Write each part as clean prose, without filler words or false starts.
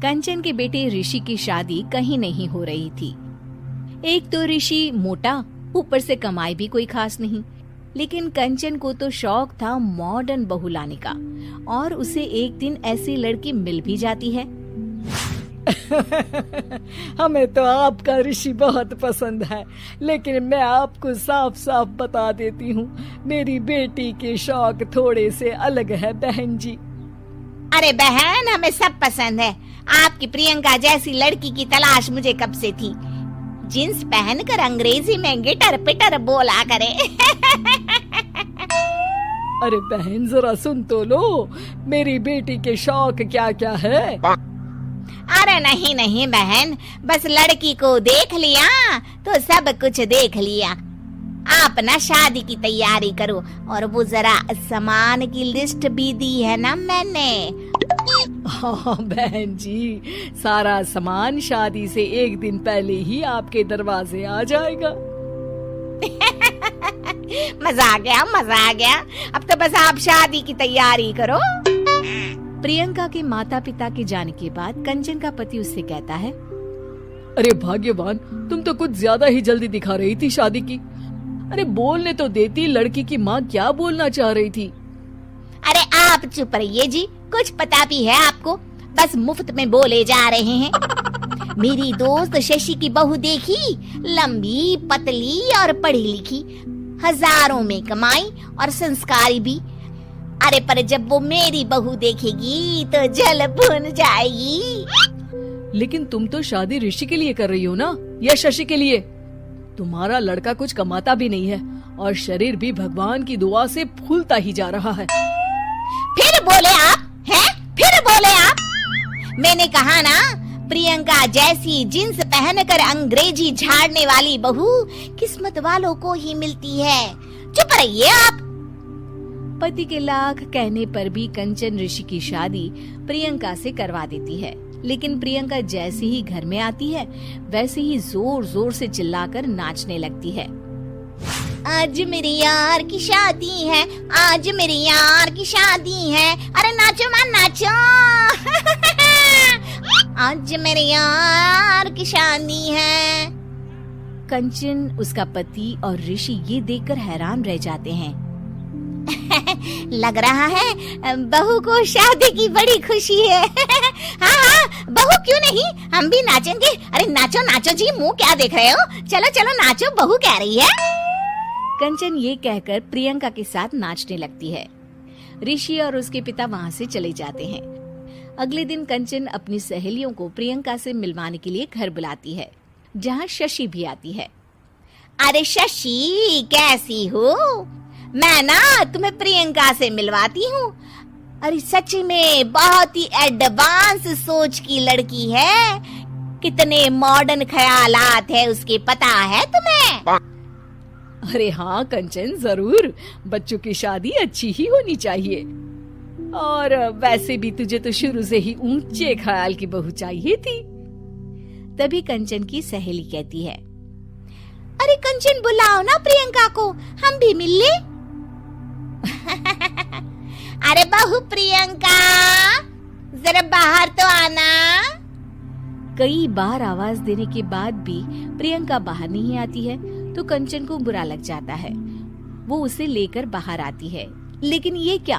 कंचन के बेटे ऋषि की शादी कहीं नहीं हो रही थी। एक तो ऋषि मोटा, ऊपर से कमाई भी कोई खास नहीं, लेकिन कंचन को तो शौक था मॉडर्न बहू लाने का, और उसे एक दिन ऐसी लड़की मिल भी जाती है। हमें तो आपका ऋषि बहुत पसंद है, लेकिन मैं आपको साफ साफ बता देती हूँ, मेरी बेटी के शौक थोड़े से अलग है बहन जी। अरे बहन, हमें सब पसंद है। आपकी प्रियंका जैसी लड़की की तलाश मुझे कब से थी। जींस पहनकर अंग्रेजी में गिटर पिटर बोला करे। अरे बहन जरा सुन तो लो, मेरी बेटी के शौक क्या क्या है। अरे नहीं नहीं बहन, बस लड़की को देख लिया तो सब कुछ देख लिया। आप ना शादी की तैयारी करो, और वो जरा सामान की लिस्ट भी दी है ना मैंने। हाँ बहन जी, सारा सामान शादी से एक दिन पहले ही आपके दरवाजे आ जाएगा। मजा आ गया, मजा आ गया। अब तो बस आप शादी की तैयारी करो। प्रियंका के माता पिता के जाने के बाद कंचन का पति उससे कहता है, अरे भाग्यवान, तुम तो कुछ ज्यादा ही जल्दी दिखा रही थी शादी की। अरे बोलने तो देती, लड़की की माँ क्या बोलना चाह रही थी। अरे आप चुप रहिए जी, कुछ पता भी है आपको, बस मुफ्त में बोले जा रहे हैं। मेरी दोस्त शशि की बहू देखी, लंबी पतली और पढ़ी लिखी, हजारों में कमाई और संस्कारी भी। अरे पर जब वो मेरी बहू देखेगी तो जल भुन जाएगी। लेकिन तुम तो शादी ऋषि के लिए कर रही हो ना, या शशि के लिए? तुम्हारा लड़का कुछ कमाता भी नहीं है, और शरीर भी भगवान की दुआ से फूलता ही जा रहा है। फिर बोले आप हैं? फिर बोले आप? मैंने कहा ना, प्रियंका जैसी जींस पहनकर अंग्रेजी झाड़ने वाली बहू किस्मत वालों को ही मिलती है। चुप रहिए आप। पति के लाख कहने पर भी कंचन ऋषि की शादी प्रियंका से करवा देती है। लेकिन प्रियंका जैसे ही घर में आती है, वैसे ही जोर जोर से चिल्लाकर नाचने लगती है। आज मेरे यार की शादी है, आज मेरे यार की शादी है। अरे नाचो मां नाचो। आज मेरे यार की शादी है। कंचन, उसका पति और ऋषि ये देखकर हैरान रह जाते हैं। लग रहा है बहू को शादी की बड़ी खुशी है। हाँ हाँ, बहू क्यों नहीं, हम भी नाचेंगे। अरे नाचो नाचो जी, मुंह क्या देख रहे हो, चलो चलो नाचो, बहू कह रही है। कंचन ये कहकर प्रियंका के साथ नाचने लगती है। ऋषि और उसके पिता वहाँ से चले जाते हैं। अगले दिन कंचन अपनी सहेलियों को प्रियंका से मिलवाने के लिए घर बुलाती है, जहाँ शशि भी आती है। अरे शशि, कैसी हो? मैं ना तुम्हें प्रियंका से मिलवाती हूँ। अरे सच में बहुत ही एडवांस सोच की लड़की है। कितने मॉडर्न ख्यालात है उसके, पता है तुम्हें? अरे हाँ कंचन, जरूर। बच्चों की शादी अच्छी ही होनी चाहिए, और वैसे भी तुझे तो शुरू से ही ऊंचे ख्याल की बहू चाहिए थी। तभी कंचन की सहेली कहती है, अरे कंचन बुलाओ ना प्रियंका को, हम भी मिल ले। अरे बहू प्रियंका, जरा बाहर तो आना। कई बार आवाज देने के बाद भी प्रियंका बाहर नहीं आती है, तो कंचन को बुरा लग जाता है। वो उसे लेकर बाहर आती है, लेकिन ये क्या,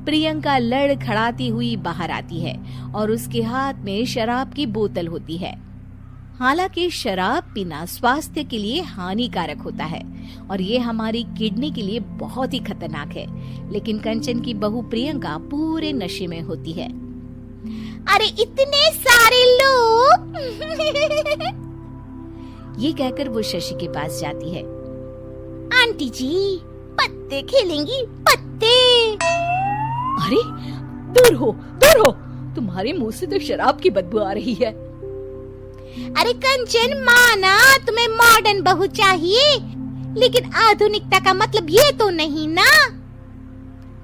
प्रियंका लड़खड़ाती हुई बाहर आती है और उसके हाथ में शराब की बोतल होती है। हालांकि शराब पीना स्वास्थ्य के लिए हानिकारक होता है और ये हमारी किडनी के लिए बहुत ही खतरनाक है, लेकिन कंचन की बहू प्रियंका पूरे नशे में होती है। अरे इतने सारे लोग। ये कहकर वो शशि के पास जाती है। आंटी जी, पत्ते खेलेंगी, पत्ते। अरे दूर हो, दूर हो, तुम्हारे मुंह से तो शराब की बदबू आ रही है। अरे कंचन, माना तुम्हें मॉडर्न बहू चाहिए, लेकिन आधुनिकता का मतलब ये तो नहीं ना।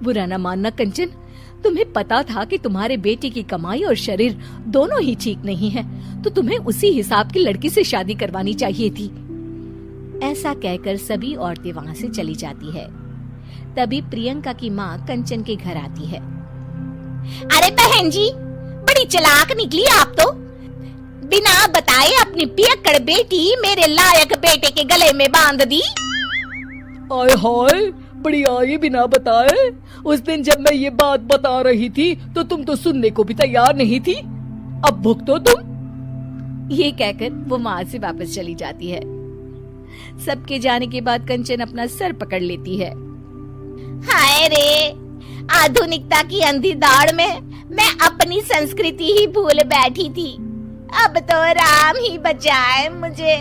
बुरा न मानना कंचन, तुम्हें पता था कि तुम्हारे बेटे की कमाई और शरीर दोनों ही ठीक नहीं है, तो तुम्हें उसी हिसाब की लड़की से शादी करवानी चाहिए थी। ऐसा कहकर सभी औरतें वहाँ से चली जाती है। तभी प्रियंका की माँ कंचन के घर आती है। अरे बहन जी, बड़ी चालाक निकली आप तो। बिना बताए अपनी पियक्कड़ बेटी मेरे लायक बेटे के गले में बांध दी। आय हाय, बड़ी आई बिना बताए। उस दिन जब मैं ये बात बता रही थी तो तुम तो सुनने को भी तैयार नहीं थी। अब भुगतो तुम। ये कहकर वो वहां से वापस चली जाती है। सबके जाने के बाद कंचन अपना सर पकड़ लेती है। हाय रे, आधुनिकता की अंधी दौड़ में मैं अपनी संस्कृति ही भूल बैठी थी। अब तो राम ही बचाए मुझे।